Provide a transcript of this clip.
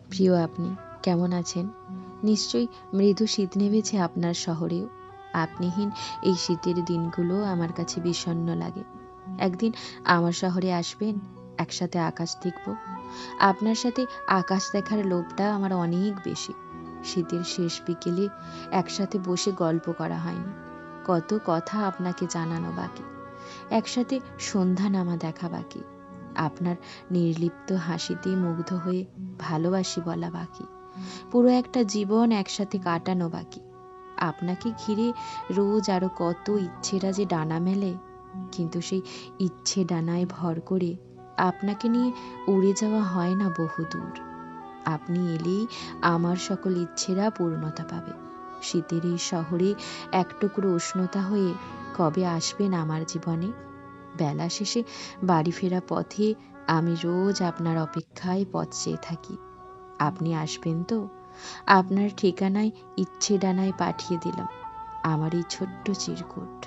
প্রিয়, আপনি কেমন আছেন? নিশ্চয়ই মৃদু শীত নেমেছে আপনার শহরেও। আপনিহীন এই শীতের দিনগুলো আমার কাছে বিষণ্ণ লাগে। একদিন আমার শহরে আসবেন, একসাথে আকাশ দেখব। আপনার সাথে আকাশ দেখার লোভটা আমার অনেক বেশি। শীতের শেষ বিকেলে একসাথে বসে গল্প করা হয়নি। কত কথা আপনাকে জানানো বাকি। একসাথে সন্ধ্যা নামা দেখা বাকি। আপনার নির্লিপ্ত হাসিতে মুগ্ধ হয়ে ভালোবাসি বলা বাকি। পুরো একটা জীবন একসাথে কাটানো বাকি। আপনাকে ঘিরে রোজ আরো কত ইচ্ছেরা যে ডানা মেলে, কিন্তু সেই ইচ্ছে ডানায় ভর করে আপনাকে নিয়ে উড়ে যাওয়া হয় না বহুদূর। আপনি এলেই আমার সকল ইচ্ছেরা পূর্ণতা পাবে। শীতের এই শহরে এক টুকরো উষ্ণতা হয়ে কবে আসবেন আমার জীবনে? বেলা শেষে বাড়ি ফেরা পথে আমি রোজ আপনার অপেক্ষায় পথ চেয়ে থাকি। আপনি আসবেন তো? আপনার ঠিকানায় ইচ্ছে ডানায় পাঠিয়ে দিলাম আমার এই ছোট্ট চিরকুট।